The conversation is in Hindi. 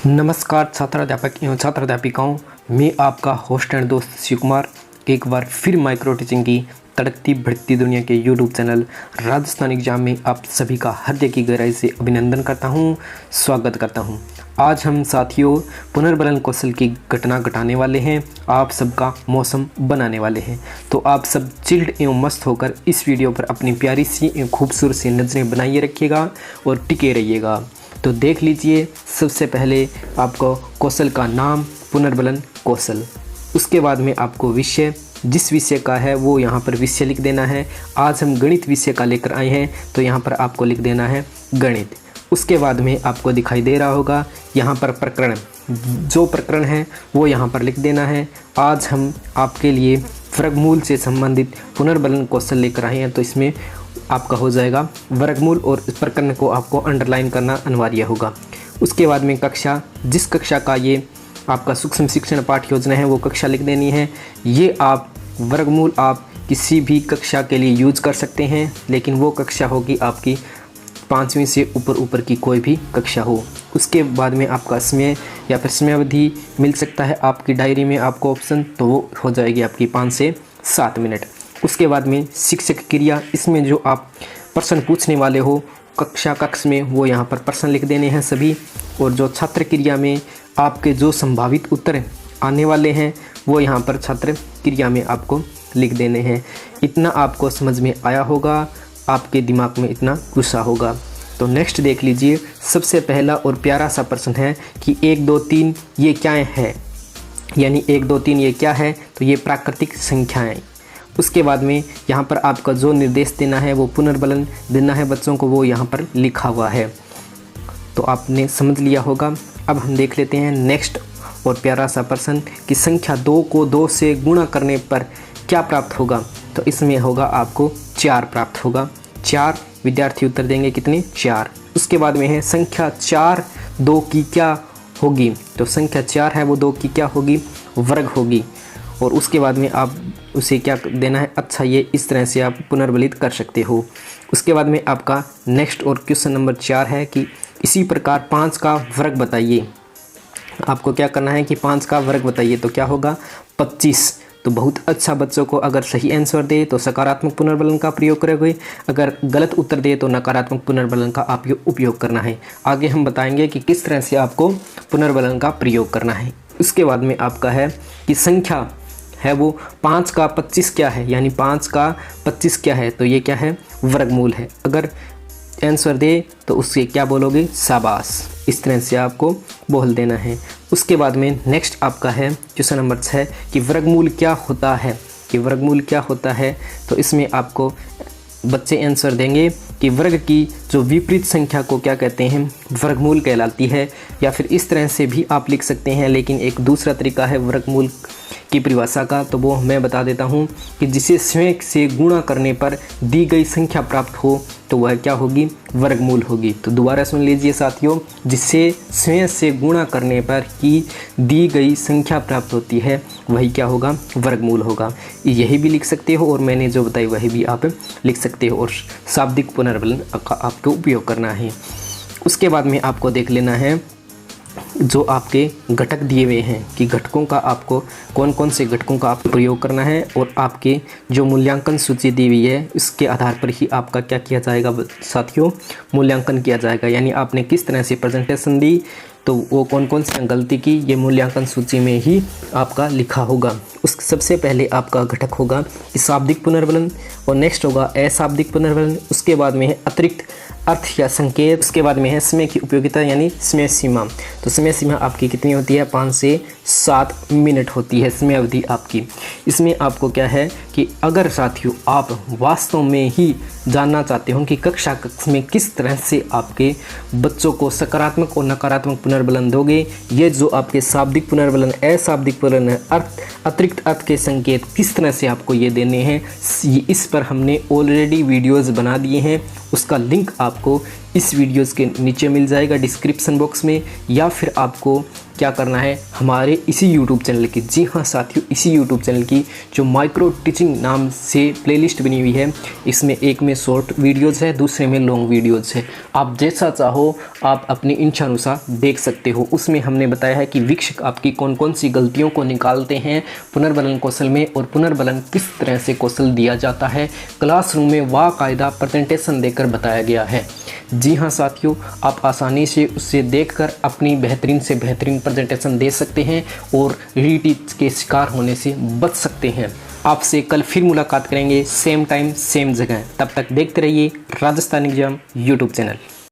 नमस्कार छात्राध्यापक एवं छात्राध्यापिकाओं, मैं आपका होस्ट एंड दोस्त शिव कुमार एक बार फिर माइक्रो टीचिंग की तड़कती भड़कती दुनिया के यूट्यूब चैनल राजस्थान एग्जाम में आप सभी का हृदय की गहराई से अभिनंदन करता हूं, स्वागत करता हूं। आज हम साथियों पुनर्बलन कौशल की घटना घटाने वाले हैं, आप सबका मौसम बनाने वाले हैं। तो आप सब चिल्ड एवं मस्त होकर इस वीडियो पर अपनी प्यारी सी एवं खूबसूरत सी नज़रें बनाए रखिएगा और टिके रहिएगा। तो देख लीजिए, सबसे पहले आपको कौशल का नाम पुनर्बलन कौशल, उसके बाद में आपको विषय, जिस विषय का है वो यहाँ पर विषय लिख देना है। आज हम गणित विषय का लेकर आए हैं तो यहाँ पर आपको लिख देना है गणित। उसके बाद में आपको दिखाई दे रहा होगा यहाँ पर प्रकरण, जो प्रकरण है वो यहाँ पर लिख देना है। आज हम आपके लिए वर्गमूल से संबंधित पुनर्बलन कौशल लेकर आए हैं, तो इसमें आपका हो जाएगा वर्गमूल और इस प्रकरण को आपको अंडरलाइन करना अनिवार्य होगा। उसके बाद में कक्षा, जिस कक्षा का ये आपका सूक्ष्म शिक्षण पाठ्य योजना है वो कक्षा लिख देनी है। ये आप वर्गमूल आप किसी भी कक्षा के लिए यूज कर सकते हैं, लेकिन वो कक्षा होगी आपकी 5वीं से ऊपर की कोई भी कक्षा हो। उसके बाद में आपका समय या फिर समयावधि मिल सकता है आपकी डायरी में आपको ऑप्शन, तो वो हो जाएगी आपकी 5 से 7 मिनट। उसके बाद में शिक्षक क्रिया, इसमें जो आप प्रश्न पूछने वाले हो कक्ष में वो यहाँ पर प्रश्न लिख देने हैं सभी। और जो छात्र क्रिया में आपके जो संभावित उत्तर आने वाले हैं वो यहाँ पर छात्र क्रिया में आपको लिख देने हैं। इतना आपको समझ में आया होगा, आपके दिमाग में इतना घुसा होगा। तो नेक्स्ट देख लीजिए, सबसे पहला और प्यारा सा प्रश्न है कि 1 2 3 ये क्या है, यानी 1 2 3 ये क्या है, तो ये प्राकृतिक संख्याएं। उसके बाद में यहाँ पर आपका जो निर्देश देना है वो पुनर्बलन देना है बच्चों को, वो यहाँ पर लिखा हुआ है, तो आपने समझ लिया होगा। अब हम देख लेते हैं नेक्स्ट और प्यारा सा प्रश्न कि संख्या 2 को 2 से गुणा करने पर क्या प्राप्त होगा, तो इसमें होगा आपको 4 प्राप्त होगा। 4 विद्यार्थी उत्तर देंगे, कितने, 4। उसके बाद में है संख्या 4 2 की क्या होगी, तो संख्या 4 है वो 2 की क्या होगी, वर्ग होगी। और उसके बाद में आप उसे क्या देना है, अच्छा ये इस तरह से आप पुनर्बलित कर सकते हो। उसके बाद में आपका नेक्स्ट और क्वेश्चन नंबर 4 है कि इसी प्रकार 5 का वर्ग बताइए। आपको क्या करना है कि 5 का वर्ग बताइए, तो क्या होगा 25। तो बहुत अच्छा, बच्चों को अगर सही आंसर दे तो सकारात्मक पुनर्बलन का प्रयोग करोगे, अगर गलत उत्तर दे तो नकारात्मक पुनर्बलन का आप उपयोग करना है। आगे हम बताएंगे कि किस तरह से आपको पुनर्बलन का प्रयोग करना है। उसके बाद में आपका है कि संख्या है वो 5 का 25 क्या है, यानी 5 का 25 क्या है, तो ये क्या है, वर्गमूल है। अगर आंसर दे तो उससे क्या बोलोगे, शाबाश, इस तरह से आपको बोल देना है। उसके बाद में नेक्स्ट आपका है क्वेश्चन नंबर 6 कि वर्गमूल क्या होता है, कि वर्गमूल क्या होता है, तो इसमें आपको बच्चे आंसर देंगे कि वर्ग की जो विपरीत संख्या को क्या कहते हैं, वर्गमूल कहलाती है। या फिर इस तरह से भी आप लिख सकते हैं, लेकिन एक दूसरा तरीका है वर्गमूल की परिभाषा का, तो वो मैं बता देता हूँ कि जिसे स्वयं से गुणा करने पर दी गई संख्या प्राप्त हो तो वह क्या होगी, वर्गमूल होगी। तो दोबारा सुन लीजिए साथियों, जिसे स्वयं से गुणा करने पर की दी गई संख्या प्राप्त होती है वही क्या होगा, वर्गमूल होगा। यही भी लिख सकते हो और मैंने जो बताई वही भी आप लिख सकते हो, और शाब्दिक पुनर्बलन का आपको उपयोग करना है। उसके बाद में आपको देख लेना है जो आपके घटक दिए हुए हैं कि घटकों का आपको कौन कौन से घटकों का आप प्रयोग करना है, और आपके जो मूल्यांकन सूची दी हुई है इसके आधार पर ही आपका क्या किया जाएगा साथियों, मूल्यांकन किया जाएगा। यानी आपने किस तरह से प्रेजेंटेशन दी तो वो कौन कौन सी गलती की, ये मूल्यांकन सूची में ही आपका लिखा होगा। उस सबसे पहले आपका घटक होगा शाब्दिक पुनर्बलन, और नेक्स्ट होगा अशाब्दिक पुनर्बलन। उसके बाद में है अतिरिक्त अर्थ या संकेत। उसके बाद में है समय की उपयोगिता, यानी समय सीमा। तो समय सीमा आपकी कितनी होती है, 5 से 7 मिनट होती है समय अवधि आपकी। इसमें आपको क्या है कि अगर साथियों आप वास्तव में ही जानना चाहते हो कि कक्षा में किस तरह से आपके बच्चों को सकारात्मक और नकारात्मक पुनर्बलन दोगे, ये जो आपके शाब्दिक पुनर्बलन, अशाब्दिक पुनर्बलन, अतिरिक्त अर्थ के संकेत किस तरह से आपको ये देने हैं, इस पर हमने ऑलरेडी वीडियोज़ बना दिए हैं। उसका लिंक आपको इस वीडियोस के नीचे मिल जाएगा डिस्क्रिप्शन बॉक्स में, या फिर आपको क्या करना है हमारे इसी यूट्यूब चैनल की, जी हाँ साथियों, इसी यूट्यूब चैनल की जो माइक्रो टीचिंग नाम से प्लेलिस्ट बनी हुई है, इसमें एक में शॉर्ट वीडियोज़ है, दूसरे में लॉन्ग वीडियोज़ है। आप जैसा चाहो आप अपनी इच्छा अनुसार देख सकते हो। उसमें हमने बताया है कि वीक्षक आपकी कौन कौन सी गलतियों को निकालते हैं पुनर्बलन कौशल में, और पुनर्बलन किस तरह से कौशल दिया जाता है, क्लासरूम में वाकायदा प्रेजेंटेशन देकर बताया गया है। जी हाँ साथियों, आप आसानी से उससे देखकर अपनी बेहतरीन से बेहतरीन प्रेजेंटेशन दे सकते हैं और रीटीच के शिकार होने से बच सकते हैं। आपसे कल फिर मुलाकात करेंगे, सेम टाइम सेम जगह। तब तक देखते रहिए राजस्थान एग्जाम यूट्यूब चैनल।